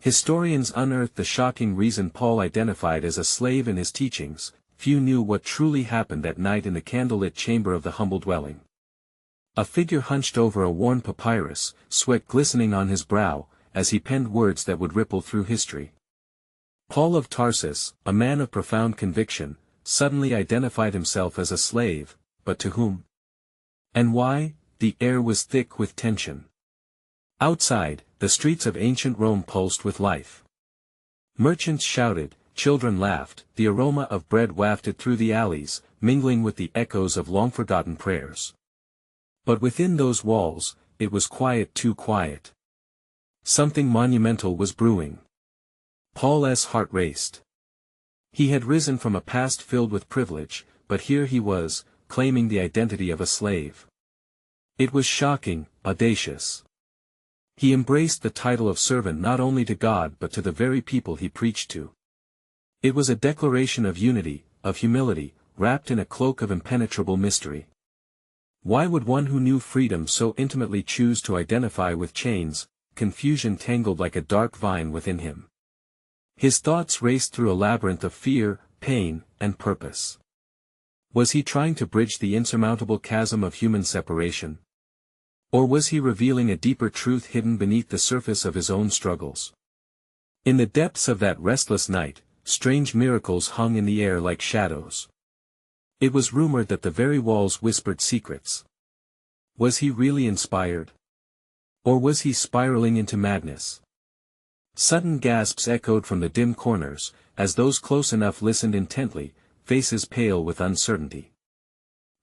Historians unearthed the shocking reason Paul identified as a slave in his teachings. Few knew what truly happened that night in the candlelit chamber of the humble dwelling. A figure hunched over a worn papyrus, sweat glistening on his brow, as he penned words that would ripple through history. Paul of Tarsus, a man of profound conviction, suddenly identified himself as a slave, but to whom? And why? The air was thick with tension. Outside, the streets of ancient Rome pulsed with life. Merchants shouted, children laughed, the aroma of bread wafted through the alleys, mingling with the echoes of long-forgotten prayers. But within those walls, it was quiet, too quiet. Something monumental was brewing. Paul's heart raced. He had risen from a past filled with privilege, but here he was, claiming the identity of a slave. It was shocking, audacious. He embraced the title of servant not only to God but to the very people he preached to. It was a declaration of unity, of humility, wrapped in a cloak of impenetrable mystery. Why would one who knew freedom so intimately choose to identify with chains? Confusion tangled like a dark vine within him. His thoughts raced through a labyrinth of fear, pain, and purpose. Was he trying to bridge the insurmountable chasm of human separation? Or was he revealing a deeper truth hidden beneath the surface of his own struggles? In the depths of that restless night, strange miracles hung in the air like shadows. It was rumored that the very walls whispered secrets. Was he really inspired? Or was he spiraling into madness? Sudden gasps echoed from the dim corners, as those close enough listened intently, faces pale with uncertainty.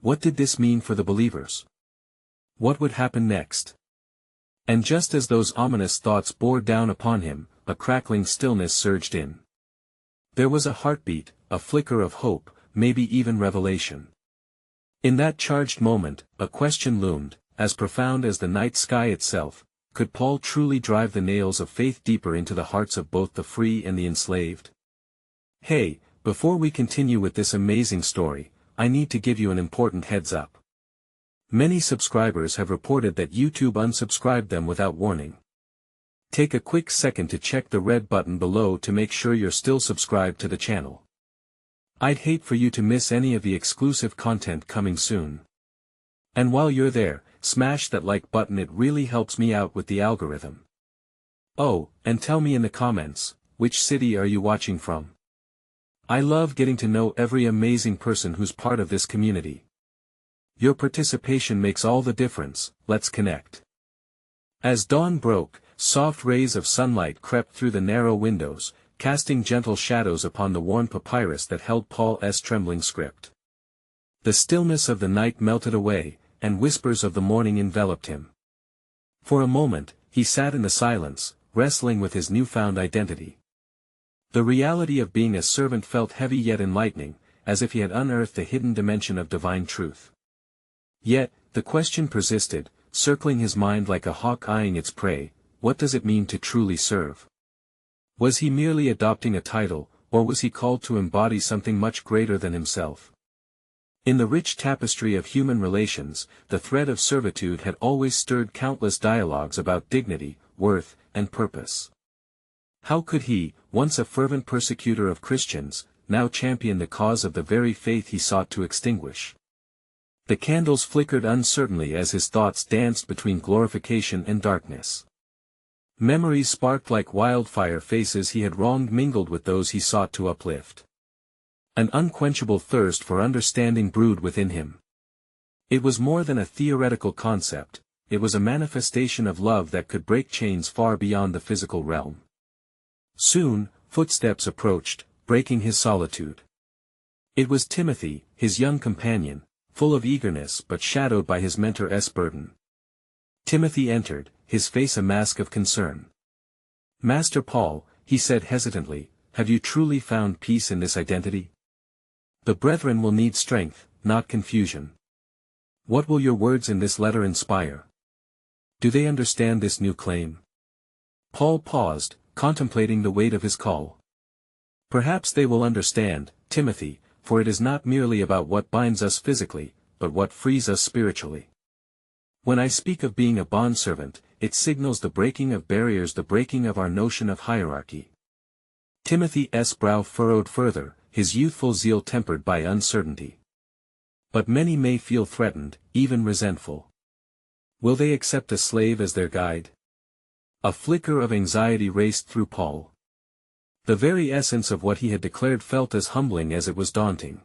What did this mean for the believers? What would happen next? And just as those ominous thoughts bore down upon him, a crackling stillness surged in. There was a heartbeat, a flicker of hope, maybe even revelation. In that charged moment, a question loomed, as profound as the night sky itself: could Paul truly drive the nails of faith deeper into the hearts of both the free and the enslaved? Hey, before we continue with this amazing story, I need to give you an important heads up. Many subscribers have reported that YouTube unsubscribed them without warning. Take a quick second to check the red button below to make sure you're still subscribed to the channel. I'd hate for you to miss any of the exclusive content coming soon. And while you're there, smash that like button, it really helps me out with the algorithm. Oh, and tell me in the comments, which city are you watching from? I love getting to know every amazing person who's part of this community. Your participation makes all the difference. Let's connect. As dawn broke, soft rays of sunlight crept through the narrow windows, casting gentle shadows upon the worn papyrus that held Paul's trembling script. The stillness of the night melted away, and whispers of the morning enveloped him. For a moment, he sat in the silence, wrestling with his newfound identity. The reality of being a servant felt heavy yet enlightening, as if he had unearthed a hidden dimension of divine truth. Yet, the question persisted, circling his mind like a hawk eyeing its prey: what does it mean to truly serve? Was he merely adopting a title, or was he called to embody something much greater than himself? In the rich tapestry of human relations, the thread of servitude had always stirred countless dialogues about dignity, worth, and purpose. How could he, once a fervent persecutor of Christians, now champion the cause of the very faith he sought to extinguish? The candles flickered uncertainly as his thoughts danced between glorification and darkness. Memories sparked like wildfire, faces he had wronged mingled with those he sought to uplift. An unquenchable thirst for understanding brewed within him. It was more than a theoretical concept, it was a manifestation of love that could break chains far beyond the physical realm. Soon, footsteps approached, breaking his solitude. It was Timothy, his young companion, full of eagerness but shadowed by his mentor's burden. Timothy entered, his face a mask of concern. "Master Paul," he said hesitantly, "have you truly found peace in this identity? The brethren will need strength, not confusion. What will your words in this letter inspire? Do they understand this new claim?" Paul paused, contemplating the weight of his call. "Perhaps they will understand, Timothy, for it is not merely about what binds us physically, but what frees us spiritually. When I speak of being a bondservant, it signals the breaking of barriers, the breaking of our notion of hierarchy. Timothy's brow furrowed further, his youthful zeal tempered by uncertainty. But many may feel threatened, even resentful. Will they accept a slave as their guide? A flicker of anxiety raced through Paul. The very essence of what he had declared felt as humbling as it was daunting.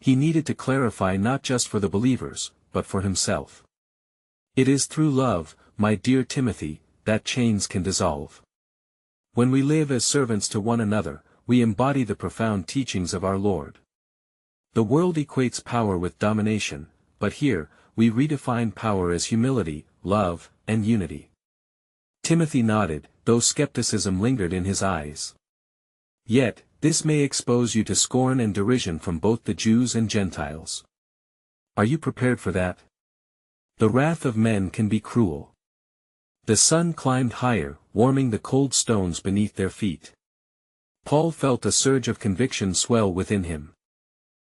He needed to clarify not just for the believers, but for himself. It is through love, my dear Timothy, that chains can dissolve. When we live as servants to one another, we embody the profound teachings of our Lord. The world equates power with domination, but here, we redefine power as humility, love, and unity. Timothy nodded, though skepticism lingered in his eyes. Yet, this may expose you to scorn and derision from both the Jews and Gentiles. Are you prepared for that? The wrath of men can be cruel. The sun climbed higher, warming the cold stones beneath their feet. Paul felt a surge of conviction swell within him.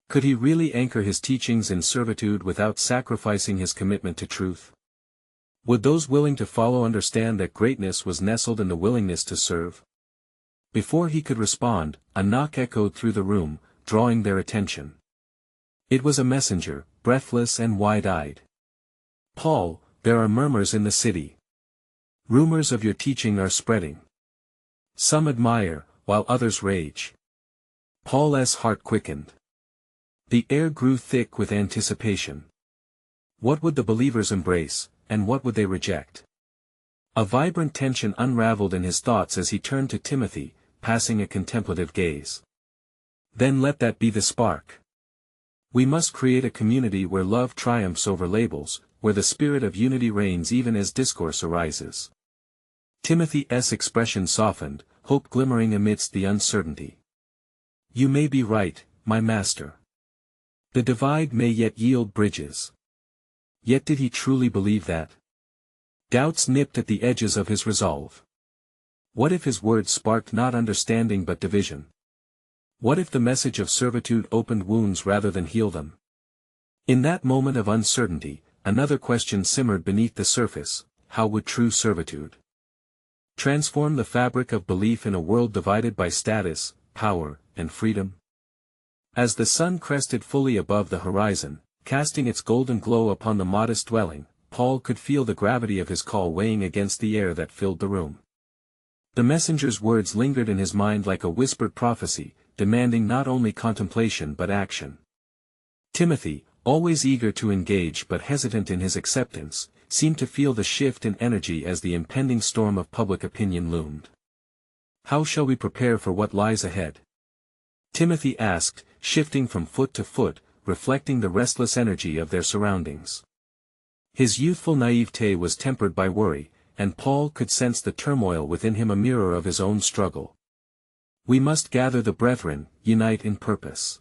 Could he really anchor his teachings in servitude without sacrificing his commitment to truth? Would those willing to follow understand that greatness was nestled in the willingness to serve? Before he could respond, a knock echoed through the room, drawing their attention. It was a messenger, breathless and wide-eyed. "Paul, there are murmurs in the city. Rumors of your teaching are spreading. Some admire, while others rage." Paul's heart quickened. The air grew thick with anticipation. What would the believers embrace, and what would they reject? A vibrant tension unraveled in his thoughts as he turned to Timothy, passing a contemplative gaze. Then let that be the spark. We must create a community where love triumphs over labels, where the spirit of unity reigns even as discourse arises. Timothy's expression softened, hope glimmering amidst the uncertainty. "You may be right, my master. The divide may yet yield bridges." Yet did he truly believe that? Doubts nipped at the edges of his resolve. What if his words sparked not understanding but division? What if the message of servitude opened wounds rather than healed them? In that moment of uncertainty, another question simmered beneath the surface: how would true servitude transform the fabric of belief in a world divided by status, power, and freedom? As the sun crested fully above the horizon, casting its golden glow upon the modest dwelling, Paul could feel the gravity of his call weighing against the air that filled the room. The messenger's words lingered in his mind like a whispered prophecy, demanding not only contemplation but action. Timothy, always eager to engage but hesitant in his acceptance, seemed to feel the shift in energy as the impending storm of public opinion loomed. "How shall we prepare for what lies ahead?" Timothy asked, shifting from foot to foot, reflecting the restless energy of their surroundings. His youthful naivete was tempered by worry, and Paul could sense the turmoil within him, a mirror of his own struggle. "We must gather the brethren, unite in purpose.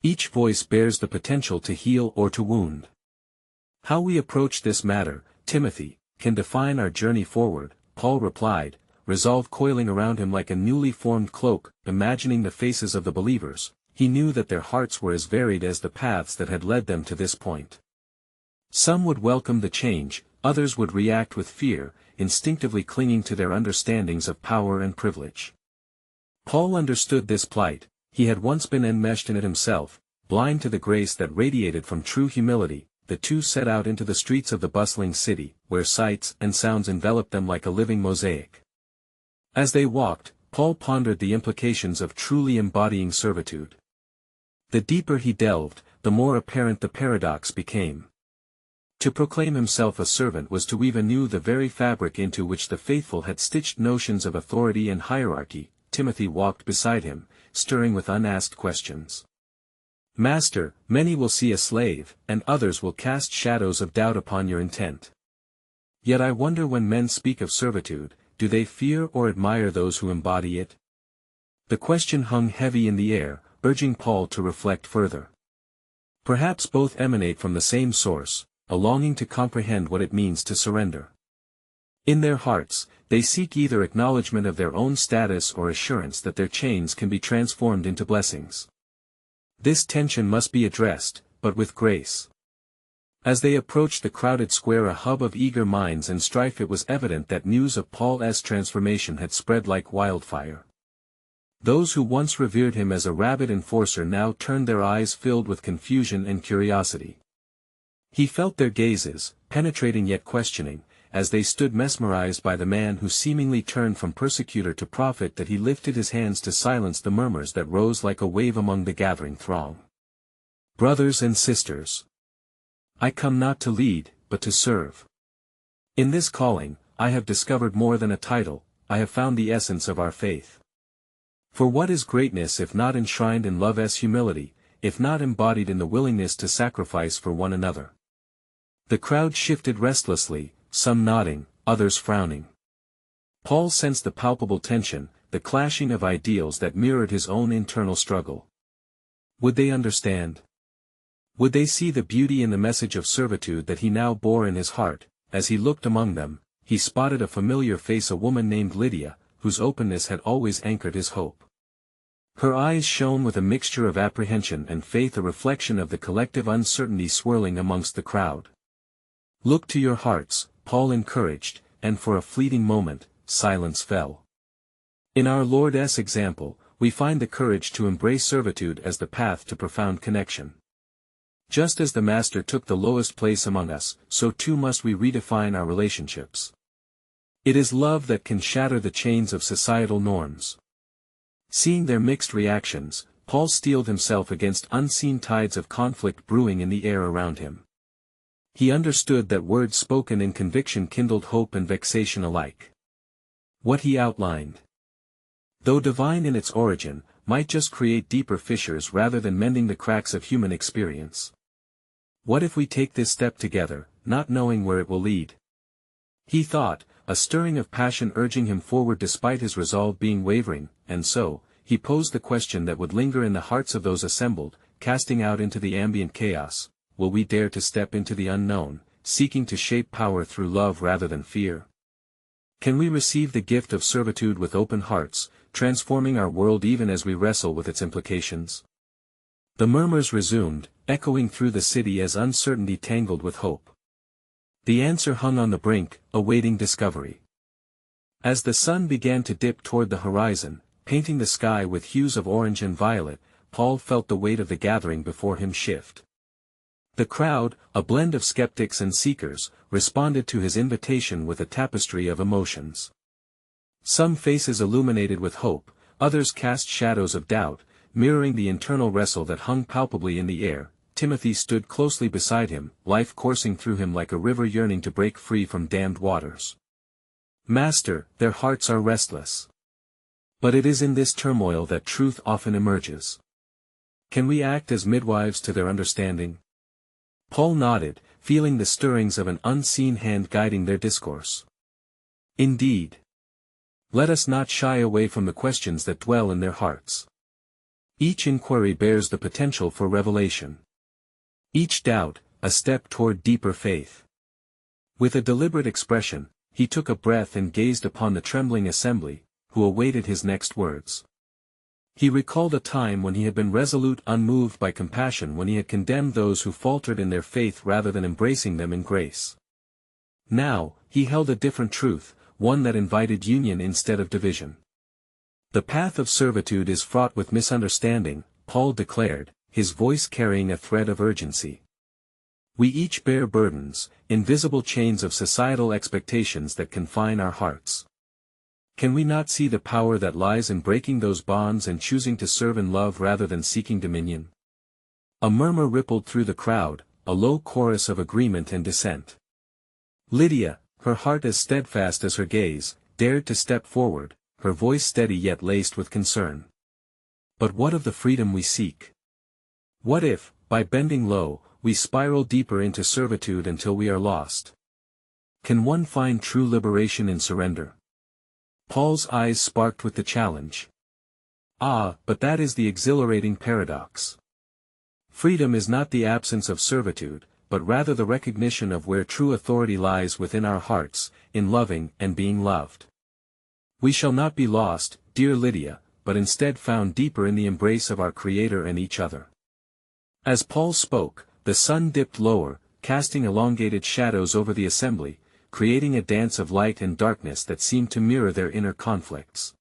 Each voice bears the potential to heal or to wound. How we approach this matter, Timothy, can define our journey forward," Paul replied, resolve coiling around him like a newly formed cloak. Imagining the faces of the believers, he knew that their hearts were as varied as the paths that had led them to this point. Some would welcome the change, others would react with fear, instinctively clinging to their understandings of power and privilege. Paul understood this plight. He had once been enmeshed in it himself, blind to the grace that radiated from true humility. The two set out into the streets of the bustling city, where sights and sounds enveloped them like a living mosaic. As they walked, Paul pondered the implications of truly embodying servitude. The deeper he delved, the more apparent the paradox became. To proclaim himself a servant was to weave anew the very fabric into which the faithful had stitched notions of authority and hierarchy. Timothy walked beside him, stirring with unasked questions. "Master, many will see a slave, and others will cast shadows of doubt upon your intent. Yet I wonder, when men speak of servitude, do they fear or admire those who embody it?" The question hung heavy in the air, urging Paul to reflect further. Perhaps both emanate from the same source, a longing to comprehend what it means to surrender. In their hearts, they seek either acknowledgement of their own status or assurance that their chains can be transformed into blessings. This tension must be addressed, but with grace. As they approached the crowded square, a hub of eager minds and strife, it was evident that news of Paul's transformation had spread like wildfire. Those who once revered him as a rabid enforcer now turned their eyes filled with confusion and curiosity. He felt their gazes, penetrating yet questioning, as they stood mesmerized by the man who seemingly turned from persecutor to prophet, that he lifted his hands to silence the murmurs that rose like a wave among the gathering throng. Brothers and sisters, I come not to lead, but to serve. In this calling, I have discovered more than a title, I have found the essence of our faith. For what is greatness if not enshrined in love's humility, if not embodied in the willingness to sacrifice for one another? The crowd shifted restlessly, some nodding, others frowning. Paul sensed the palpable tension, the clashing of ideals that mirrored his own internal struggle. Would they understand? Would they see the beauty in the message of servitude that he now bore in his heart? As he looked among them, he spotted a familiar face, a woman named Lydia, whose openness had always anchored his hope. Her eyes shone with a mixture of apprehension and faith, a reflection of the collective uncertainty swirling amongst the crowd. Look to your hearts, Paul encouraged, and for a fleeting moment, silence fell. In our Lord's example, we find the courage to embrace servitude as the path to profound connection. Just as the Master took the lowest place among us, so too must we redefine our relationships. It is love that can shatter the chains of societal norms. Seeing their mixed reactions, Paul steeled himself against unseen tides of conflict brewing in the air around him. He understood that words spoken in conviction kindled hope and vexation alike. What he outlined, though divine in its origin, might just create deeper fissures rather than mending the cracks of human experience. What if we take this step together, not knowing where it will lead? He thought, a stirring of passion urging him forward despite his resolve being wavering, and so, he posed the question that would linger in the hearts of those assembled, casting out into the ambient chaos: will we dare to step into the unknown, seeking to shape power through love rather than fear? Can we receive the gift of servitude with open hearts, transforming our world even as we wrestle with its implications? The murmurs resumed, echoing through the city as uncertainty tangled with hope. The answer hung on the brink, awaiting discovery. As the sun began to dip toward the horizon, painting the sky with hues of orange and violet, Paul felt the weight of the gathering before him shift. The crowd, a blend of skeptics and seekers, responded to his invitation with a tapestry of emotions. Some faces illuminated with hope, others cast shadows of doubt, mirroring the internal wrestle that hung palpably in the air. Timothy stood closely beside him, life coursing through him like a river yearning to break free from dammed waters. Master, their hearts are restless. But it is in this turmoil that truth often emerges. Can we act as midwives to their understanding? Paul nodded, feeling the stirrings of an unseen hand guiding their discourse. Indeed. Let us not shy away from the questions that dwell in their hearts. Each inquiry bears the potential for revelation. Each doubt, a step toward deeper faith. With a deliberate expression, he took a breath and gazed upon the trembling assembly, who awaited his next words. He recalled a time when he had been resolute, unmoved by compassion, when he had condemned those who faltered in their faith rather than embracing them in grace. Now, he held a different truth, one that invited union instead of division. The path of servitude is fraught with misunderstanding, Paul declared, his voice carrying a thread of urgency. We each bear burdens, invisible chains of societal expectations that confine our hearts. Can we not see the power that lies in breaking those bonds and choosing to serve in love rather than seeking dominion? A murmur rippled through the crowd, a low chorus of agreement and dissent. Lydia, her heart as steadfast as her gaze, dared to step forward, her voice steady yet laced with concern. But what of the freedom we seek? What if, by bending low, we spiral deeper into servitude until we are lost? Can one find true liberation in surrender? Paul's eyes sparked with the challenge. Ah, but that is the exhilarating paradox. Freedom is not the absence of servitude, but rather the recognition of where true authority lies within our hearts, in loving and being loved. We shall not be lost, dear Lydia, but instead found deeper in the embrace of our Creator and each other. As Paul spoke, the sun dipped lower, casting elongated shadows over the assembly, creating a dance of light and darkness that seemed to mirror their inner conflicts.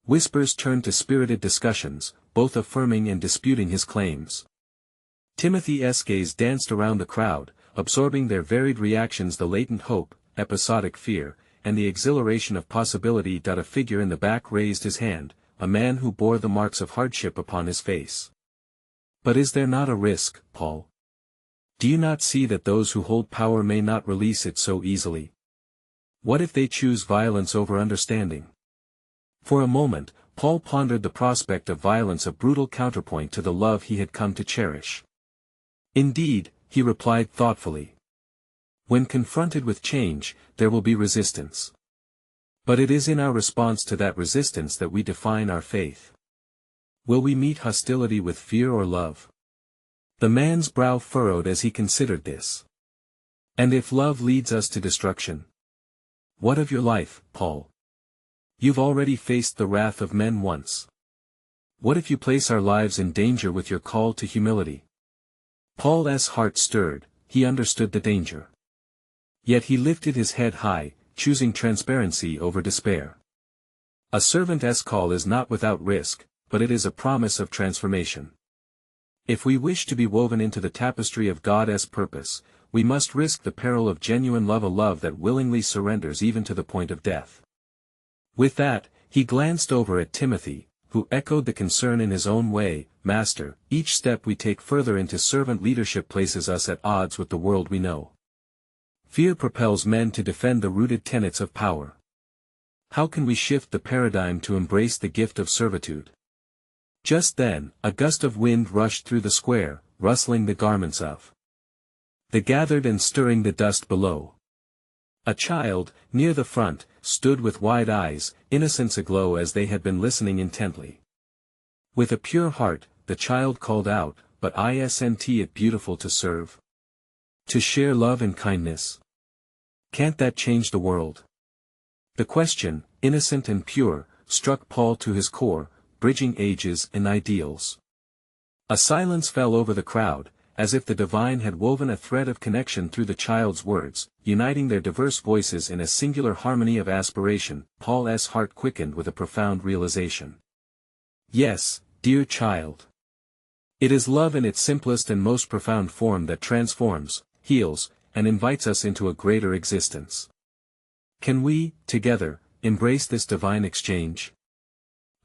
Whispers turned to spirited discussions, both affirming and disputing his claims. Timothy's gaze danced around the crowd, absorbing their varied reactions, the latent hope, episodic fear, and the exhilaration of possibility. A figure in the back raised his hand, a man who bore the marks of hardship upon his face. But is there not a risk, Paul? Do you not see that those who hold power may not release it so easily? What if they choose violence over understanding? For a moment, Paul pondered the prospect of violence, a brutal counterpoint to the love he had come to cherish. Indeed, he replied thoughtfully. When confronted with change, there will be resistance. But it is in our response to that resistance that we define our faith. Will we meet hostility with fear or love? The man's brow furrowed as he considered this. And if love leads us to destruction? What of your life, Paul? You've already faced the wrath of men once. What if you place our lives in danger with your call to humility? Paul's heart stirred, he understood the danger. Yet he lifted his head high, choosing transparency over despair. A servant's call is not without risk, but it is a promise of transformation. If we wish to be woven into the tapestry of God's purpose, we must risk the peril of genuine love, a love that willingly surrenders even to the point of death. With that, he glanced over at Timothy, who echoed the concern in his own way. Master, each step we take further into servant leadership places us at odds with the world we know. Fear propels men to defend the rooted tenets of power. How can we shift the paradigm to embrace the gift of servitude? Just then, a gust of wind rushed through the square, rustling the garments of the gathered and stirring the dust below. A child, near the front, stood with wide eyes, innocence aglow as they had been listening intently. With a pure heart, the child called out, "But isn't it beautiful to serve? To share love and kindness? Can't that change the world?" The question, innocent and pure, struck Paul to his core, bridging ages and ideals. A silence fell over the crowd, as if the divine had woven a thread of connection through the child's words, uniting their diverse voices in a singular harmony of aspiration. Paul's heart quickened with a profound realization. Yes, dear child. It is love in its simplest and most profound form that transforms, heals, and invites us into a greater existence. Can we, together, embrace this divine exchange?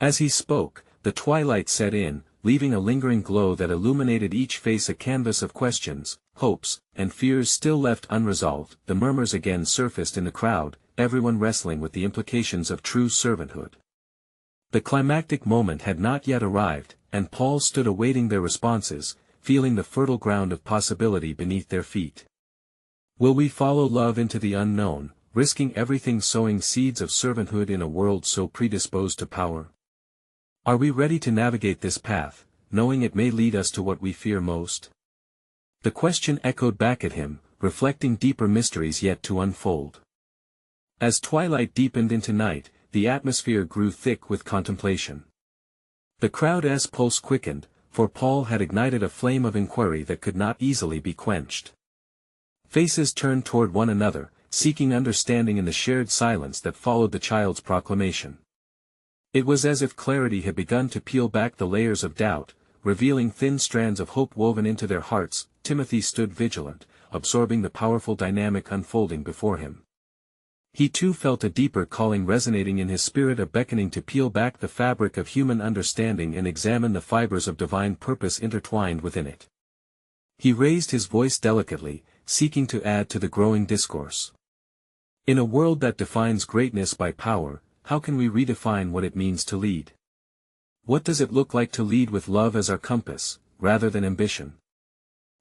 As he spoke, the twilight set in, leaving a lingering glow that illuminated each face, a canvas of questions, hopes, and fears still left unresolved. The murmurs again surfaced in the crowd, everyone wrestling with the implications of true servanthood. The climactic moment had not yet arrived, and Paul stood awaiting their responses, feeling the fertile ground of possibility beneath their feet. Will we follow love into the unknown, risking everything, sowing seeds of servanthood in a world so predisposed to power? Are we ready to navigate this path, knowing it may lead us to what we fear most? The question echoed back at him, reflecting deeper mysteries yet to unfold. As twilight deepened into night, the atmosphere grew thick with contemplation. The crowd's pulse quickened, for Paul had ignited a flame of inquiry that could not easily be quenched. Faces turned toward one another, seeking understanding in the shared silence that followed the child's proclamation. It was as if clarity had begun to peel back the layers of doubt, revealing thin strands of hope woven into their hearts. Timothy stood vigilant, absorbing the powerful dynamic unfolding before him. He too felt a deeper calling resonating in his spirit, a beckoning to peel back the fabric of human understanding and examine the fibers of divine purpose intertwined within it. He raised his voice delicately, seeking to add to the growing discourse. In a world that defines greatness by power, how can we redefine what it means to lead? What does it look like to lead with love as our compass, rather than ambition?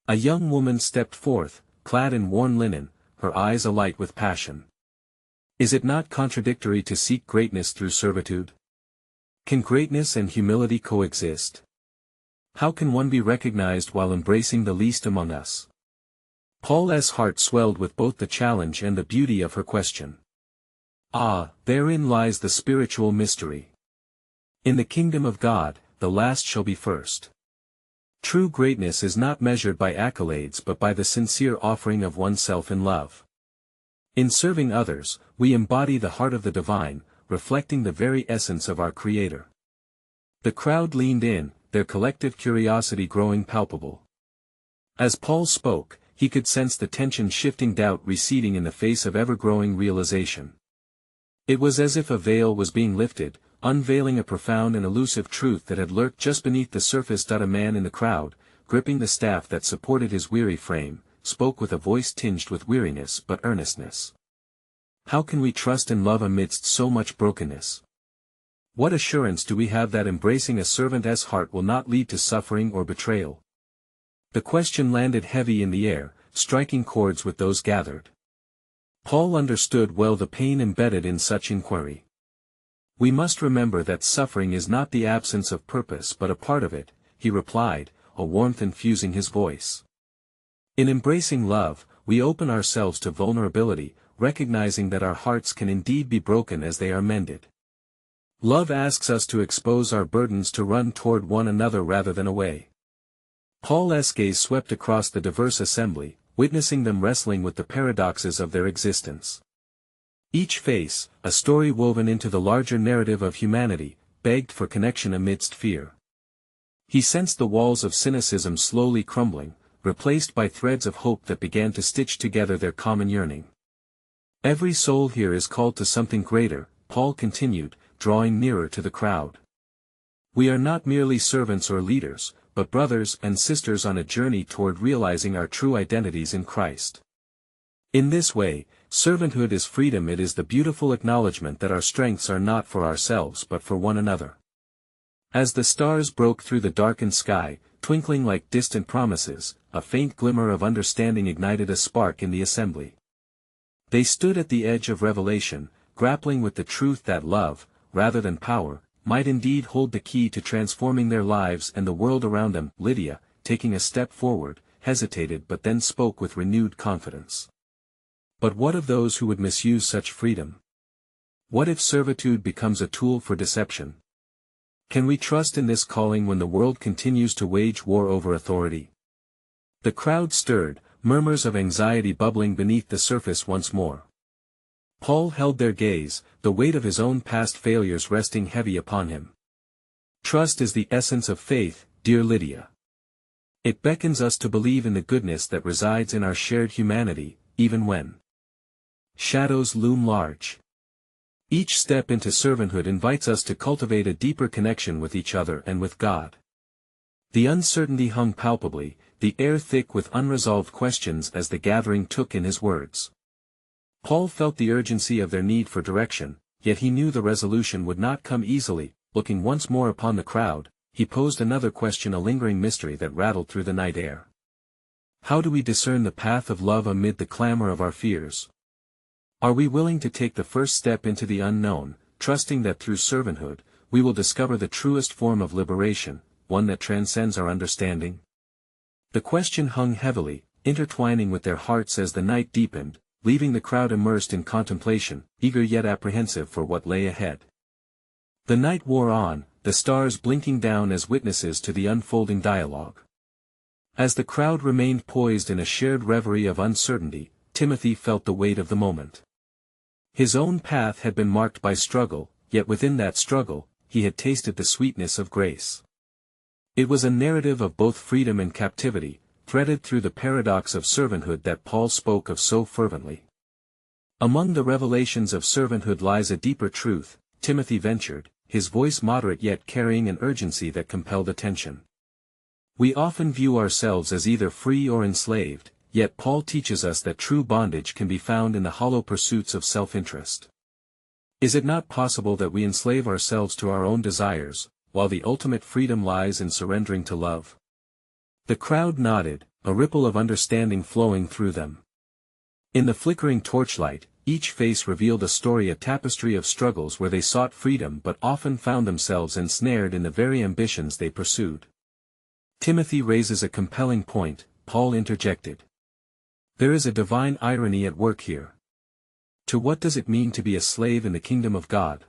A young woman stepped forth, clad in worn linen, her eyes alight with passion. Is it not contradictory to seek greatness through servitude? Can greatness and humility coexist? How can one be recognized while embracing the least among us? Paul's heart swelled with both the challenge and the beauty of her question. Ah, therein lies the spiritual mystery. In the kingdom of God, the last shall be first. True greatness is not measured by accolades but by the sincere offering of oneself in love. In serving others, we embody the heart of the divine, reflecting the very essence of our Creator. The crowd leaned in, their collective curiosity growing palpable. As Paul spoke, he could sense the tension shifting, doubt receding in the face of ever-growing realization. It was as if a veil was being lifted, unveiling a profound and elusive truth that had lurked just beneath the surface. A man in the crowd, gripping the staff that supported his weary frame, spoke with a voice tinged with weariness but earnestness. How can we trust and love amidst so much brokenness? What assurance do we have that embracing a servant's heart will not lead to suffering or betrayal? The question landed heavy in the air, striking chords with those gathered. Paul understood well the pain embedded in such inquiry. We must remember that suffering is not the absence of purpose but a part of it, he replied, a warmth infusing his voice. In embracing love, we open ourselves to vulnerability, recognizing that our hearts can indeed be broken as they are mended. Love asks us to expose our burdens, to run toward one another rather than away. Paul's gaze swept across the diverse assembly, witnessing them wrestling with the paradoxes of their existence. Each face, a story woven into the larger narrative of humanity, begged for connection amidst fear. He sensed the walls of cynicism slowly crumbling, replaced by threads of hope that began to stitch together their common yearning. Every soul here is called to something greater, Paul continued, drawing nearer to the crowd. We are not merely servants or leaders, but brothers and sisters on a journey toward realizing our true identities in Christ. In this way, servanthood is freedom. It is the beautiful acknowledgement that our strengths are not for ourselves but for one another. As the stars broke through the darkened sky, twinkling like distant promises, a faint glimmer of understanding ignited a spark in the assembly. They stood at the edge of revelation, grappling with the truth that love, rather than power, might indeed hold the key to transforming their lives and the world around them. Lydia, taking a step forward, hesitated but then spoke with renewed confidence. But what of those who would misuse such freedom? What if servitude becomes a tool for deception? Can we trust in this calling when the world continues to wage war over authority? The crowd stirred, murmurs of anxiety bubbling beneath the surface once more. Paul held their gaze, the weight of his own past failures resting heavy upon him. Trust is the essence of faith, dear Lydia. It beckons us to believe in the goodness that resides in our shared humanity, even when shadows loom large. Each step into servanthood invites us to cultivate a deeper connection with each other and with God. The uncertainty hung palpably, the air thick with unresolved questions as the gathering took in his words. Paul felt the urgency of their need for direction, yet he knew the resolution would not come easily. Looking once more upon the crowd, he posed another question, a lingering mystery that rattled through the night air. How do we discern the path of love amid the clamor of our fears? Are we willing to take the first step into the unknown, trusting that through servanthood, we will discover the truest form of liberation, one that transcends our understanding? The question hung heavily, intertwining with their hearts as the night deepened, leaving the crowd immersed in contemplation, eager yet apprehensive for what lay ahead. The night wore on, the stars blinking down as witnesses to the unfolding dialogue. As the crowd remained poised in a shared reverie of uncertainty, Timothy felt the weight of the moment. His own path had been marked by struggle, yet within that struggle, he had tasted the sweetness of grace. It was a narrative of both freedom and captivity, threaded through the paradox of servanthood that Paul spoke of so fervently. Among the revelations of servanthood lies a deeper truth, Timothy ventured, his voice moderate yet carrying an urgency that compelled attention. We often view ourselves as either free or enslaved, yet Paul teaches us that true bondage can be found in the hollow pursuits of self-interest. Is it not possible that we enslave ourselves to our own desires, while the ultimate freedom lies in surrendering to love? The crowd nodded, a ripple of understanding flowing through them. In the flickering torchlight, each face revealed a story, a tapestry of struggles where they sought freedom but often found themselves ensnared in the very ambitions they pursued. Timothy raises a compelling point, Paul interjected. There is a divine irony at work here. To what does it mean to be a slave in the kingdom of God?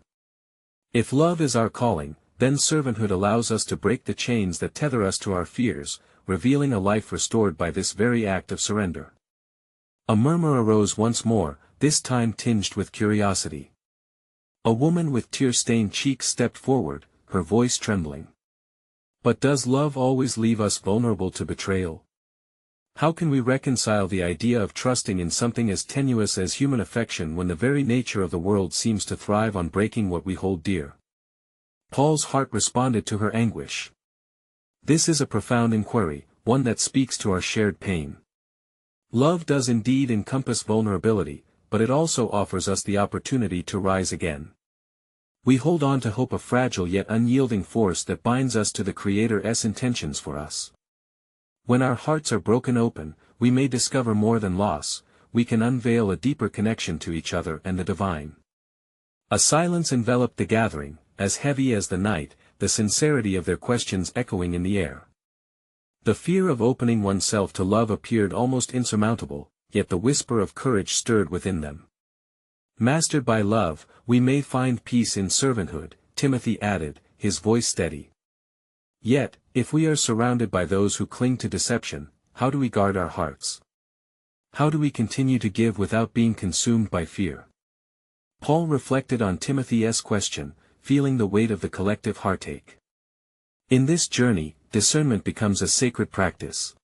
If love is our calling, then servanthood allows us to break the chains that tether us to our fears, revealing a life restored by this very act of surrender. A murmur arose once more, this time tinged with curiosity. A woman with tear-stained cheeks stepped forward, her voice trembling. But does love always leave us vulnerable to betrayal? How can we reconcile the idea of trusting in something as tenuous as human affection when the very nature of the world seems to thrive on breaking what we hold dear? Paul's heart responded to her anguish. This is a profound inquiry, one that speaks to our shared pain. Love does indeed encompass vulnerability, but it also offers us the opportunity to rise again. We hold on to hope, a fragile yet unyielding force that binds us to the Creator's intentions for us. When our hearts are broken open, we may discover more than loss, we can unveil a deeper connection to each other and the divine. A silence enveloped the gathering, as heavy as the night, the sincerity of their questions echoing in the air. The fear of opening oneself to love appeared almost insurmountable, yet the whisper of courage stirred within them. Mastered by love, we may find peace in servanthood, Timothy added, his voice steady. Yet, if we are surrounded by those who cling to deception, how do we guard our hearts? How do we continue to give without being consumed by fear? Paul reflected on Timothy's question, feeling the weight of the collective heartache. In this journey, discernment becomes a sacred practice.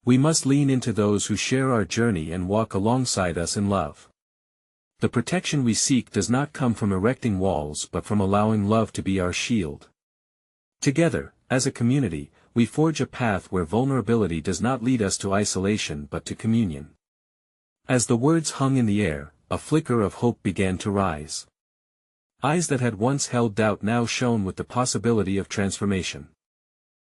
We must lean into those who share our journey and walk alongside us in love. The protection we seek does not come from erecting walls but from allowing love to be our shield. Together, as a community, we forge a path where vulnerability does not lead us to isolation but to communion. As the words hung in the air, a flicker of hope began to rise. Eyes that had once held doubt now shone with the possibility of transformation.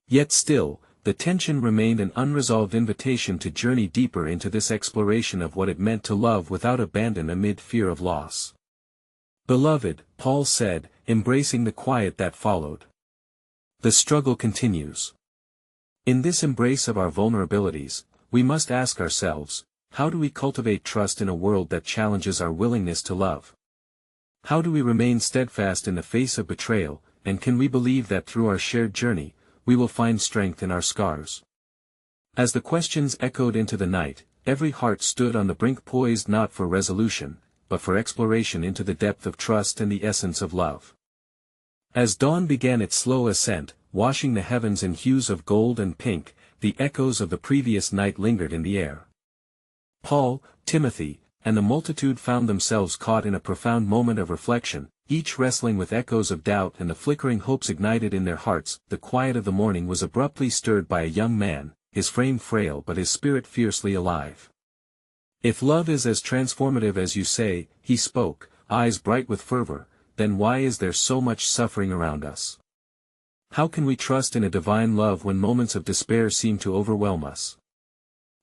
Yet still, the tension remained, an unresolved invitation to journey deeper into this exploration of what it meant to love without abandon amid fear of loss. Beloved, Paul said, embracing the quiet that followed. The struggle continues. In this embrace of our vulnerabilities, we must ask ourselves, how do we cultivate trust in a world that challenges our willingness to love? How do we remain steadfast in the face of betrayal, and can we believe that through our shared journey, we will find strength in our scars? As the questions echoed into the night, every heart stood on the brink, poised not for resolution, but for exploration into the depth of trust and the essence of love. As dawn began its slow ascent, washing the heavens in hues of gold and pink, the echoes of the previous night lingered in the air. Paul, Timothy, and the multitude found themselves caught in a profound moment of reflection, each wrestling with echoes of doubt and the flickering hopes ignited in their hearts. The quiet of the morning was abruptly stirred by a young man, his frame frail but his spirit fiercely alive. If love is as transformative as you say, he spoke, eyes bright with fervor, then why is there so much suffering around us? How can we trust in a divine love when moments of despair seem to overwhelm us?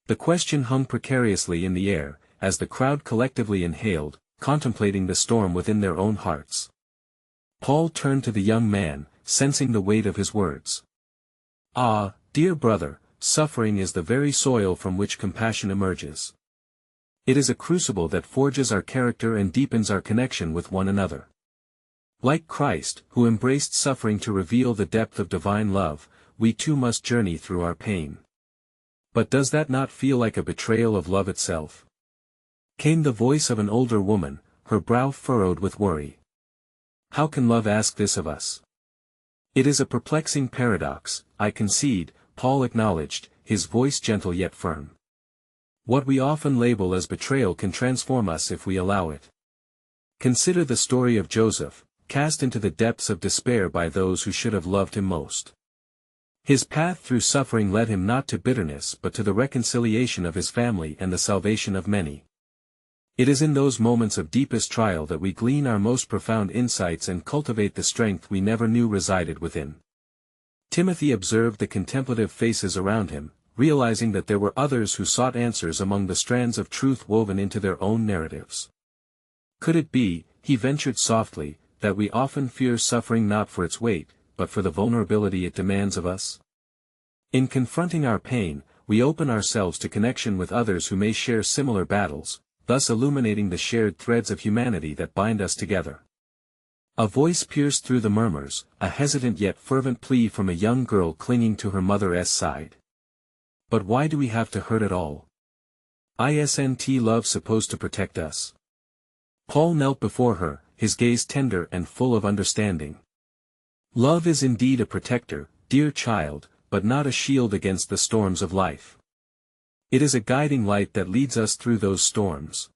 The question hung precariously in the air, as the crowd collectively inhaled, contemplating the storm within their own hearts. Paul turned to the young man, sensing the weight of his words. Ah, dear brother, suffering is the very soil from which compassion emerges. It is a crucible that forges our character and deepens our connection with one another. Like Christ, who embraced suffering to reveal the depth of divine love, we too must journey through our pain. But does that not feel like a betrayal of love itself? Came the voice of an older woman, her brow furrowed with worry. How can love ask this of us? It is a perplexing paradox, I concede, Paul acknowledged, his voice gentle yet firm. What we often label as betrayal can transform us if we allow it. Consider the story of Joseph, cast into the depths of despair by those who should have loved him most. His path through suffering led him not to bitterness but to the reconciliation of his family and the salvation of many. It is in those moments of deepest trial that we glean our most profound insights and cultivate the strength we never knew resided within. Timothy observed the contemplative faces around him, realizing that there were others who sought answers among the strands of truth woven into their own narratives. Could it be, he ventured softly, that we often fear suffering not for its weight, but for the vulnerability it demands of us? In confronting our pain, we open ourselves to connection with others who may share similar battles, thus illuminating the shared threads of humanity that bind us together. A voice pierced through the murmurs, a hesitant yet fervent plea from a young girl clinging to her mother's side. But why do we have to hurt at all? Isn't love supposed to protect us? Paul knelt before her, his gaze tender and full of understanding. Love is indeed a protector, dear child, but not a shield against the storms of life. It is a guiding light that leads us through those storms.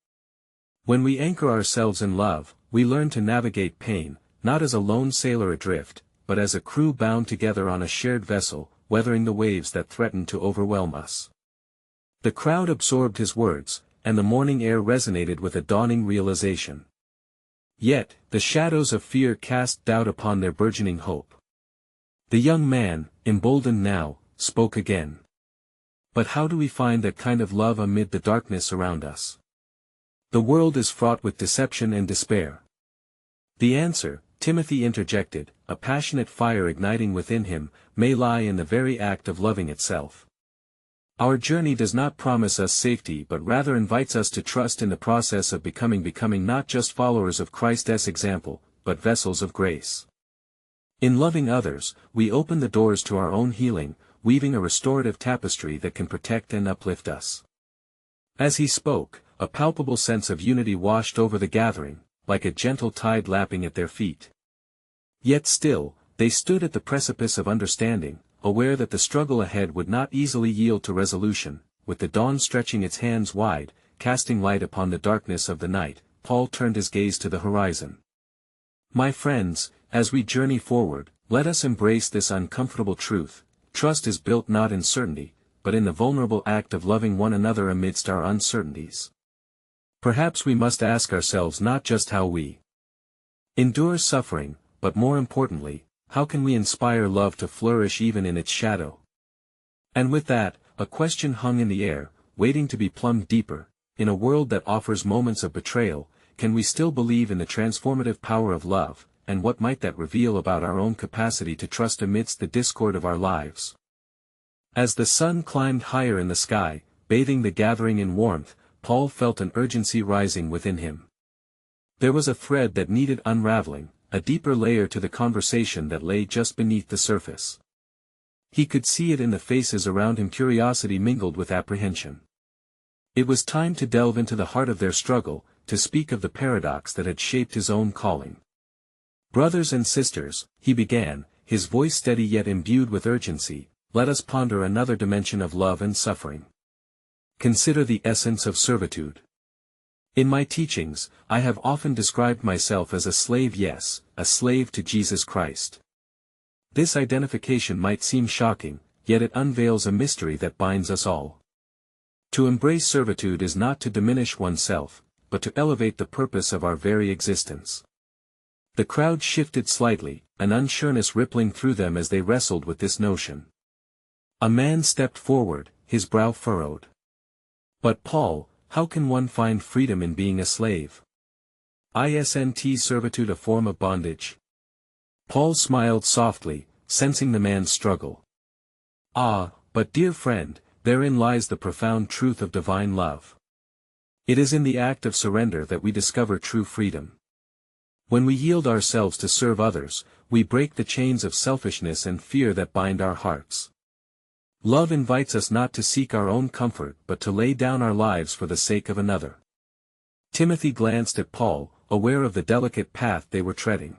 When we anchor ourselves in love, we learn to navigate pain, not as a lone sailor adrift, but as a crew bound together on a shared vessel, weathering the waves that threaten to overwhelm us. The crowd absorbed his words, and the morning air resonated with a dawning realization. Yet, the shadows of fear cast doubt upon their burgeoning hope. The young man, emboldened now, spoke again. But how do we find that kind of love amid the darkness around us? The world is fraught with deception and despair. The answer, Timothy interjected, a passionate fire igniting within him, may lie in the very act of loving itself. Our journey does not promise us safety but rather invites us to trust in the process of becoming not just followers of Christ's example, but vessels of grace. In loving others, we open the doors to our own healing, weaving a restorative tapestry that can protect and uplift us. As he spoke, a palpable sense of unity washed over the gathering, like a gentle tide lapping at their feet. Yet still, they stood at the precipice of understanding, aware that the struggle ahead would not easily yield to resolution. With the dawn stretching its hands wide, casting light upon the darkness of the night, Paul turned his gaze to the horizon. My friends, as we journey forward, let us embrace this uncomfortable truth: trust is built not in certainty, but in the vulnerable act of loving one another amidst our uncertainties. Perhaps we must ask ourselves not just how we endure suffering, but more importantly, how can we inspire love to flourish even in its shadow? And with that, a question hung in the air, waiting to be plumbed deeper. In a world that offers moments of betrayal, can we still believe in the transformative power of love, and what might that reveal about our own capacity to trust amidst the discord of our lives? As the sun climbed higher in the sky, bathing the gathering in warmth, Paul felt an urgency rising within him. There was a thread that needed unraveling, a deeper layer to the conversation that lay just beneath the surface. He could see it in the faces around him, curiosity mingled with apprehension. It was time to delve into the heart of their struggle, to speak of the paradox that had shaped his own calling. Brothers and sisters, he began, his voice steady yet imbued with urgency, let us ponder another dimension of love and suffering. Consider the essence of servitude. In my teachings, I have often described myself as a slave, yes, a slave to Jesus Christ. This identification might seem shocking, yet it unveils a mystery that binds us all. To embrace servitude is not to diminish oneself, but to elevate the purpose of our very existence. The crowd shifted slightly, an unsureness rippling through them as they wrestled with this notion. A man stepped forward, his brow furrowed. But Paul, how can one find freedom in being a slave? Isn't servitude a form of bondage? Paul smiled softly, sensing the man's struggle. Ah, but dear friend, therein lies the profound truth of divine love. It is in the act of surrender that we discover true freedom. When we yield ourselves to serve others, we break the chains of selfishness and fear that bind our hearts. Love invites us not to seek our own comfort but to lay down our lives for the sake of another. Timothy glanced at Paul, aware of the delicate path they were treading.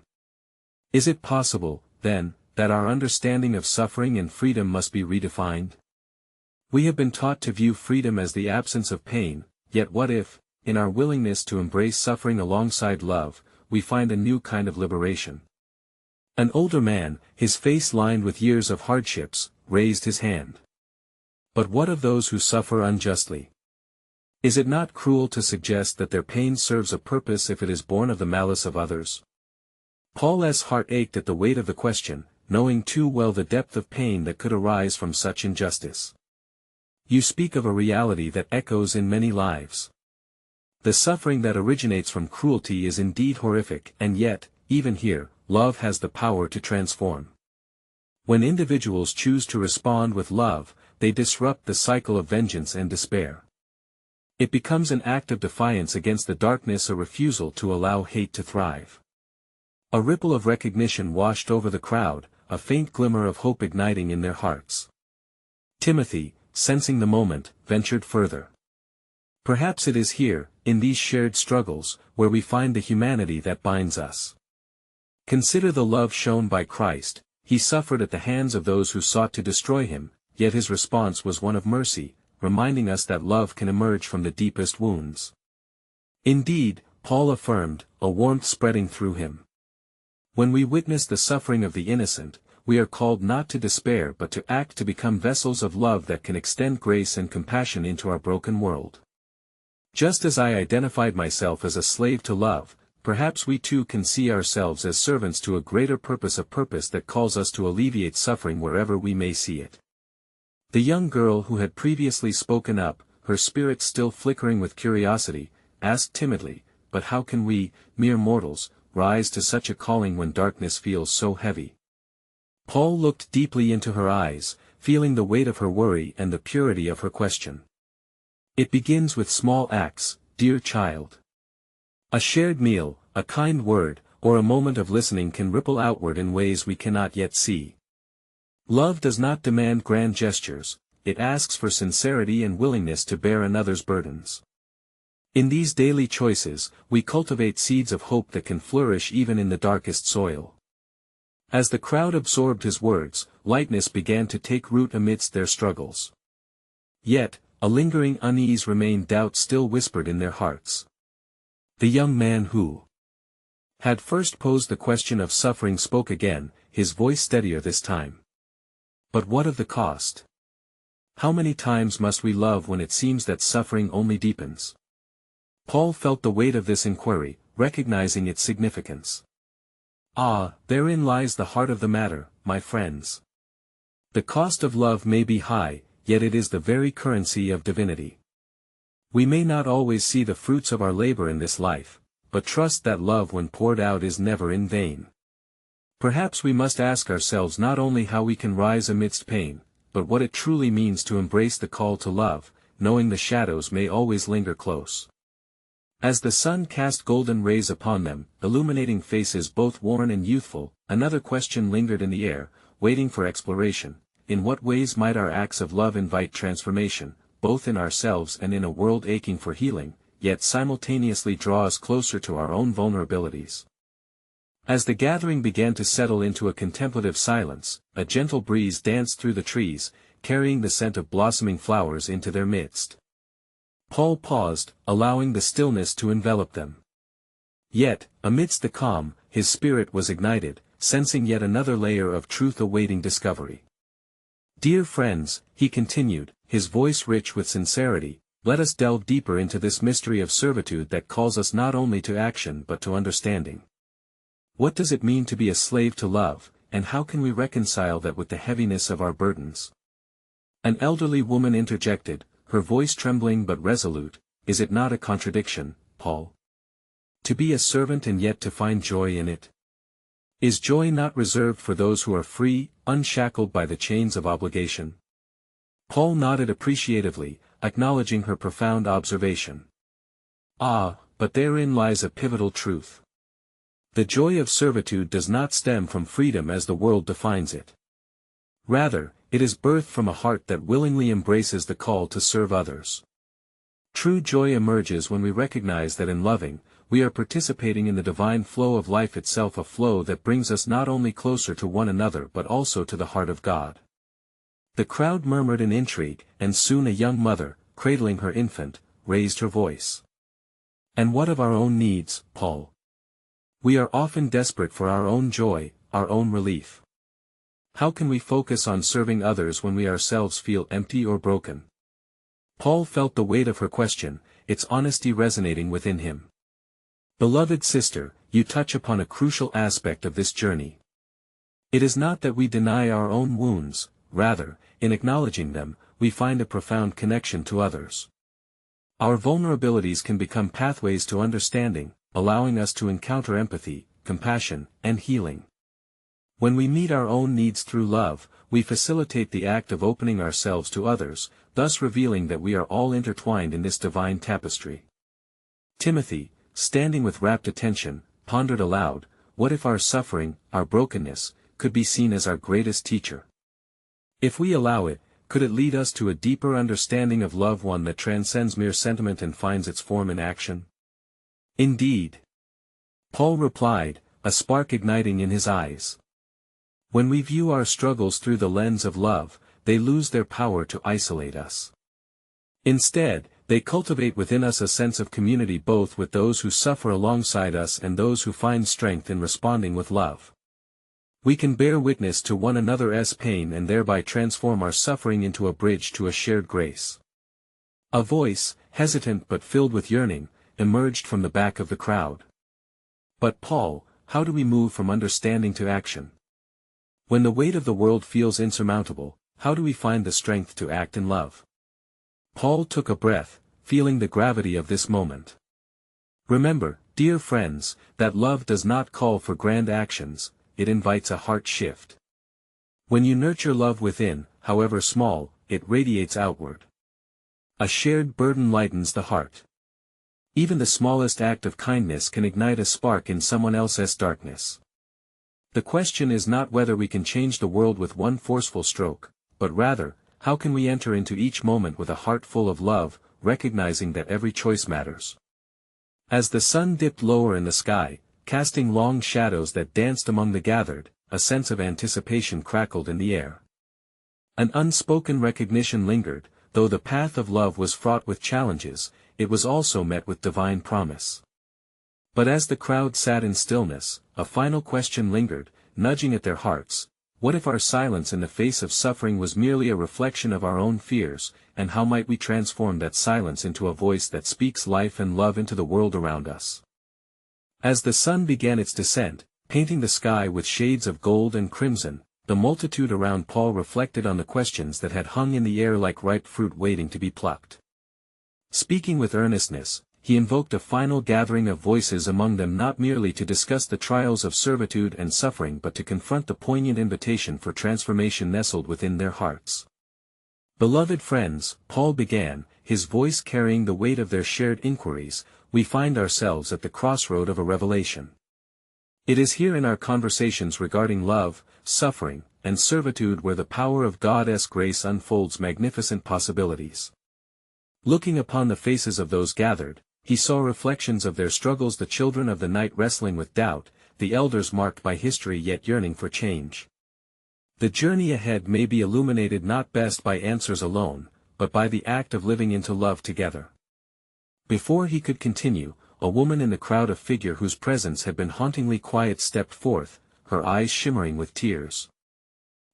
Is it possible, then, that our understanding of suffering and freedom must be redefined? We have been taught to view freedom as the absence of pain, yet what if, in our willingness to embrace suffering alongside love, we find a new kind of liberation? An older man, his face lined with years of hardships, raised his hand. But what of those who suffer unjustly? Is it not cruel to suggest that their pain serves a purpose if it is born of the malice of others? Paul's heart ached at the weight of the question, knowing too well the depth of pain that could arise from such injustice. You speak of a reality that echoes in many lives. The suffering that originates from cruelty is indeed horrific, and yet, even here, love has the power to transform. When individuals choose to respond with love, they disrupt the cycle of vengeance and despair. It becomes an act of defiance against the darkness, a refusal to allow hate to thrive. A ripple of recognition washed over the crowd, a faint glimmer of hope igniting in their hearts. Timothy, sensing the moment, ventured further. Perhaps it is here, in these shared struggles, where we find the humanity that binds us. Consider the love shown by Christ. He suffered at the hands of those who sought to destroy him, yet his response was one of mercy, reminding us that love can emerge from the deepest wounds. Indeed, Paul affirmed, a warmth spreading through him. When we witness the suffering of the innocent, we are called not to despair but to act to become vessels of love that can extend grace and compassion into our broken world. Just as I identified myself as a slave to love, perhaps we too can see ourselves as servants to a greater purpose, a purpose that calls us to alleviate suffering wherever we may see it. The young girl who had previously spoken up, her spirit still flickering with curiosity, asked timidly, "But how can we, mere mortals, rise to such a calling when darkness feels so heavy?" Paul looked deeply into her eyes, feeling the weight of her worry and the purity of her question. "It begins with small acts, dear child. A shared meal, a kind word, or a moment of listening can ripple outward in ways we cannot yet see. Love does not demand grand gestures, it asks for sincerity and willingness to bear another's burdens. In these daily choices, we cultivate seeds of hope that can flourish even in the darkest soil." As the crowd absorbed his words, lightness began to take root amidst their struggles. Yet, a lingering unease remained, doubt still whispered in their hearts. The young man who had first posed the question of suffering spoke again, his voice steadier this time. "But what of the cost? How many times must we love when it seems that suffering only deepens?" Paul felt the weight of this inquiry, recognizing its significance. Therein lies the heart of the matter, my friends. The cost of love may be high, yet it is the very currency of divinity. We may not always see the fruits of our labor in this life, but trust that love when poured out is never in vain. Perhaps we must ask ourselves not only how we can rise amidst pain, but what it truly means to embrace the call to love, knowing the shadows may always linger close. As the sun cast golden rays upon them, illuminating faces both worn and youthful, another question lingered in the air, waiting for exploration. In what ways might our acts of love invite transformation, both in ourselves and in a world aching for healing, yet simultaneously draw us closer to our own vulnerabilities? As the gathering began to settle into a contemplative silence, a gentle breeze danced through the trees, carrying the scent of blossoming flowers into their midst. Paul paused, allowing the stillness to envelop them. Yet, amidst the calm, his spirit was ignited, sensing yet another layer of truth awaiting discovery. "Dear friends," he continued, his voice rich with sincerity, "let us delve deeper into this mystery of servitude that calls us not only to action but to understanding. What does it mean to be a slave to love, and how can we reconcile that with the heaviness of our burdens?" An elderly woman interjected, her voice trembling but resolute, "Is it not a contradiction, Paul? To be a servant and yet to find joy in it? Is joy not reserved for those who are free, unshackled by the chains of obligation?" Paul nodded appreciatively, acknowledging her profound observation. But therein lies a pivotal truth. The joy of servitude does not stem from freedom as the world defines it. Rather, it is birthed from a heart that willingly embraces the call to serve others. True joy emerges when we recognize that in loving, we are participating in the divine flow of life itself, a flow that brings us not only closer to one another but also to the heart of God. The crowd murmured in intrigue, and soon a young mother, cradling her infant, raised her voice. "And what of our own needs, Paul? We are often desperate for our own joy, our own relief. How can we focus on serving others when we ourselves feel empty or broken?" Paul felt the weight of her question, its honesty resonating within him. "Beloved sister, you touch upon a crucial aspect of this journey. It is not that we deny our own wounds, rather, in acknowledging them, we find a profound connection to others. Our vulnerabilities can become pathways to understanding, allowing us to encounter empathy, compassion, and healing. When we meet our own needs through love, we facilitate the act of opening ourselves to others, thus revealing that we are all intertwined in this divine tapestry." Timothy, standing with rapt attention, pondered aloud, what if our suffering, our brokenness, could be seen as our greatest teacher? If we allow it, could it lead us to a deeper understanding of love, one that transcends mere sentiment and finds its form in action? Indeed. Paul replied, a spark igniting in his eyes. When we view our struggles through the lens of love, they lose their power to isolate us. Instead, they cultivate within us a sense of community, both with those who suffer alongside us and those who find strength in responding with love. We can bear witness to one another's pain and thereby transform our suffering into a bridge to a shared grace. A voice, hesitant but filled with yearning, emerged from the back of the crowd. But Paul, how do we move from understanding to action? When the weight of the world feels insurmountable, how do we find the strength to act in love? Paul took a breath, feeling the gravity of this moment. Remember, dear friends, that love does not call for grand actions, it invites a heart shift. When you nurture love within, however small, it radiates outward. A shared burden lightens the heart. Even the smallest act of kindness can ignite a spark in someone else's darkness. The question is not whether we can change the world with one forceful stroke, but rather, how can we enter into each moment with a heart full of love, recognizing that every choice matters. As the sun dipped lower in the sky, casting long shadows that danced among the gathered, a sense of anticipation crackled in the air. An unspoken recognition lingered, though the path of love was fraught with challenges, it was also met with divine promise. But as the crowd sat in stillness, a final question lingered, nudging at their hearts. What if our silence in the face of suffering was merely a reflection of our own fears, and how might we transform that silence into a voice that speaks life and love into the world around us? As the sun began its descent, painting the sky with shades of gold and crimson, the multitude around Paul reflected on the questions that had hung in the air like ripe fruit waiting to be plucked. Speaking with earnestness, he invoked a final gathering of voices among them, not merely to discuss the trials of servitude and suffering but to confront the poignant invitation for transformation nestled within their hearts. Beloved friends, Paul began, his voice carrying the weight of their shared inquiries, we find ourselves at the crossroad of a revelation. It is here in our conversations regarding love, suffering, and servitude where the power of God's grace unfolds magnificent possibilities. Looking upon the faces of those gathered, he saw reflections of their struggles, the children of the night wrestling with doubt, the elders marked by history yet yearning for change. The journey ahead may be illuminated not best by answers alone, but by the act of living into love together. Before he could continue, a woman in the crowd, a figure whose presence had been hauntingly quiet, stepped forth, her eyes shimmering with tears.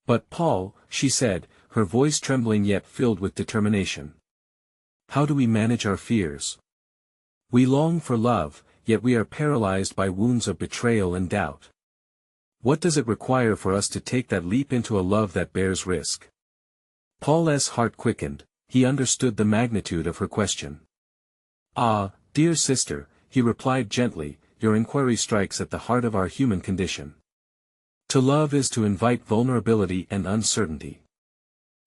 "But Paul," she said, her voice trembling yet filled with determination. "How do we manage our fears? We long for love, yet we are paralyzed by wounds of betrayal and doubt. What does it require for us to take that leap into a love that bears risk?" Paul's heart quickened, he understood the magnitude of her question. "Ah, dear sister," he replied gently, "your inquiry strikes at the heart of our human condition. To love is to invite vulnerability and uncertainty.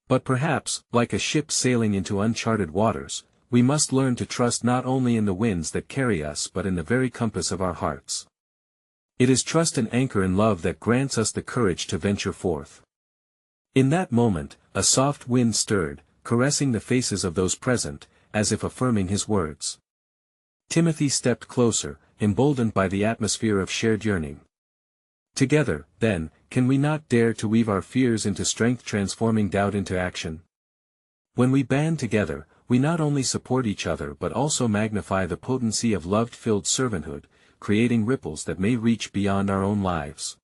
But perhaps, like a ship sailing into uncharted waters, we must learn to trust not only in the winds that carry us but in the very compass of our hearts. It is trust and anchor in love that grants us the courage to venture forth." In that moment, a soft wind stirred, caressing the faces of those present, as if affirming his words. Timothy stepped closer, emboldened by the atmosphere of shared yearning. "Together, then, can we not dare to weave our fears into strength, transforming doubt into action? When we band together, we not only support each other but also magnify the potency of love-filled servanthood, creating ripples that may reach beyond our own lives."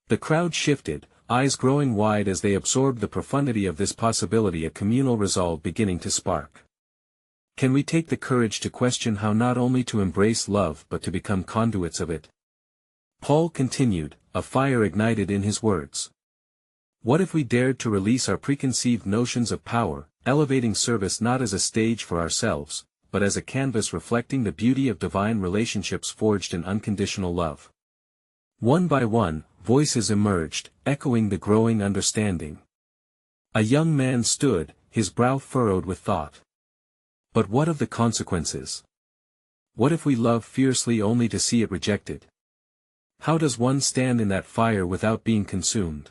The crowd shifted, eyes growing wide as they absorbed the profundity of this possibility, a communal resolve beginning to spark. Can we take the courage to question how not only to embrace love but to become conduits of it? Paul continued, a fire ignited in his words. What if we dared to release our preconceived notions of power, elevating service not as a stage for ourselves, but as a canvas reflecting the beauty of divine relationships forged in unconditional love? One by one, voices emerged, echoing the growing understanding. A young man stood, his brow furrowed with thought. But what of the consequences? What if we love fiercely only to see it rejected? How does one stand in that fire without being consumed?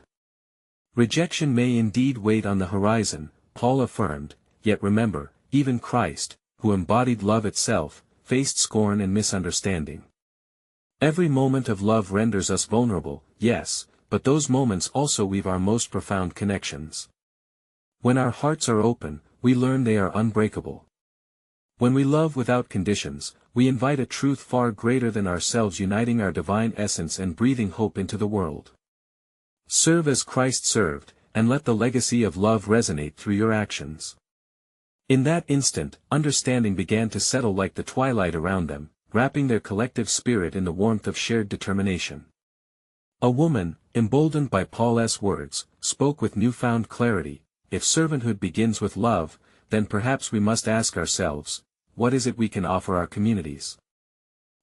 Rejection may indeed wait on the horizon, Paul affirmed, yet remember, even Christ, who embodied love itself, faced scorn and misunderstanding. Every moment of love renders us vulnerable, yes, but those moments also weave our most profound connections. When our hearts are open, we learn they are unbreakable. When we love without conditions, we invite a truth far greater than ourselves, uniting our divine essence and breathing hope into the world. Serve as Christ served, and let the legacy of love resonate through your actions. In that instant, understanding began to settle like the twilight around them, wrapping their collective spirit in the warmth of shared determination. A woman, emboldened by Paul's words, spoke with newfound clarity. If servanthood begins with love, then perhaps we must ask ourselves, what is it we can offer our communities?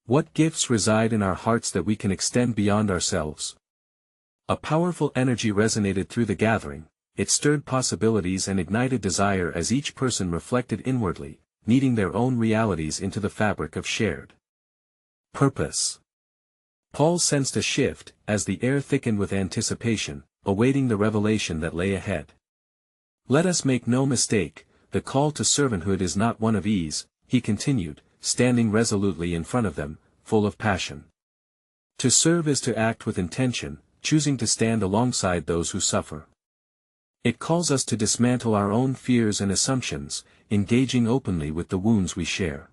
What gifts reside in our hearts that we can extend beyond ourselves? A powerful energy resonated through the gathering. It stirred possibilities and ignited desire as each person reflected inwardly, kneading their own realities into the fabric of shared purpose. Paul sensed a shift, as the air thickened with anticipation, awaiting the revelation that lay ahead. Let us make no mistake, the call to servanthood is not one of ease, he continued, standing resolutely in front of them, full of passion. To serve is to act with intention, choosing to stand alongside those who suffer. It calls us to dismantle our own fears and assumptions, engaging openly with the wounds we share.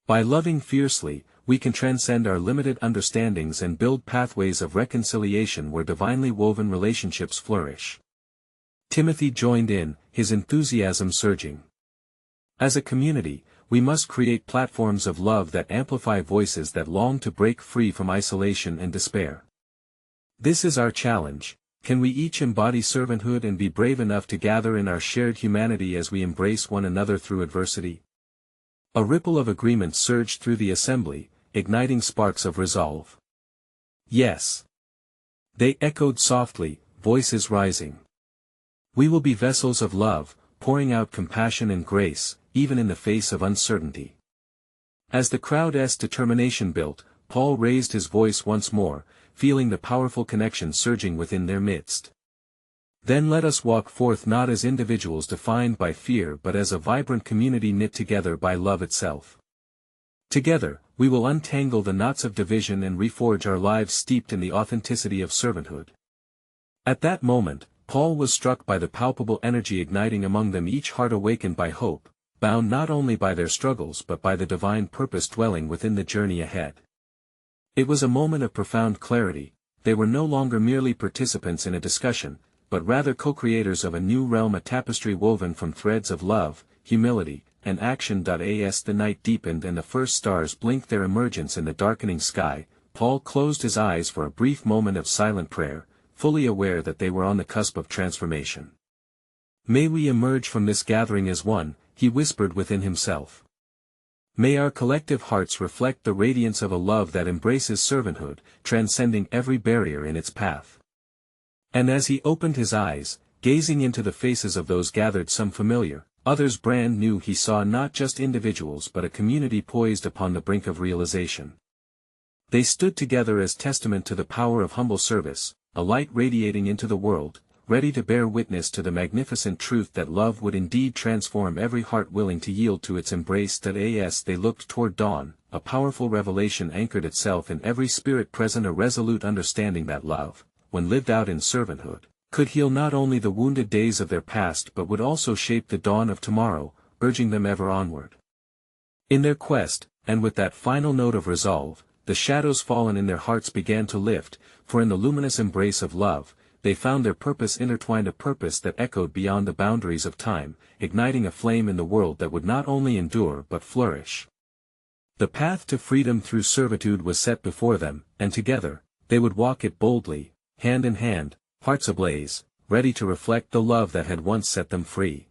By loving fiercely, we can transcend our limited understandings and build pathways of reconciliation where divinely woven relationships flourish. Timothy joined in, his enthusiasm surging. As a community, we must create platforms of love that amplify voices that long to break free from isolation and despair. This is our challenge. Can we each embody servanthood and be brave enough to gather in our shared humanity as we embrace one another through adversity? A ripple of agreement surged through the assembly, igniting sparks of resolve. Yes. They echoed softly, voices rising. We will be vessels of love, pouring out compassion and grace, even in the face of uncertainty. As the crowd's determination built, Paul raised his voice once more, feeling the powerful connection surging within their midst. Then let us walk forth not as individuals defined by fear but as a vibrant community knit together by love itself. Together, we will untangle the knots of division and reforge our lives steeped in the authenticity of servanthood. At that moment, Paul was struck by the palpable energy igniting among them, each heart awakened by hope, bound not only by their struggles but by the divine purpose dwelling within the journey ahead. It was a moment of profound clarity. They were no longer merely participants in a discussion, but rather co-creators of a new realm, a tapestry woven from threads of love, humility, and action. As the night deepened and the first stars blinked their emergence in the darkening sky, Paul closed his eyes for a brief moment of silent prayer, fully aware that they were on the cusp of transformation. May we emerge from this gathering as one, he whispered within himself. May our collective hearts reflect the radiance of a love that embraces servanthood, transcending every barrier in its path. And as he opened his eyes, gazing into the faces of those gathered, some familiar, others brand new, he saw not just individuals but a community poised upon the brink of realization. They stood together as testament to the power of humble service, a light radiating into the world, ready to bear witness to the magnificent truth that love would indeed transform every heart willing to yield to its embrace. As they looked toward dawn, a powerful revelation anchored itself in every spirit present, a resolute understanding that love, when lived out in servanthood, could heal not only the wounded days of their past but would also shape the dawn of tomorrow, urging them ever onward. In their quest, and with that final note of resolve, the shadows fallen in their hearts began to lift, for in the luminous embrace of love, they found their purpose intertwined, a purpose that echoed beyond the boundaries of time, igniting a flame in the world that would not only endure but flourish. The path to freedom through servitude was set before them, and together, they would walk it boldly, hand in hand, hearts ablaze, ready to reflect the love that had once set them free.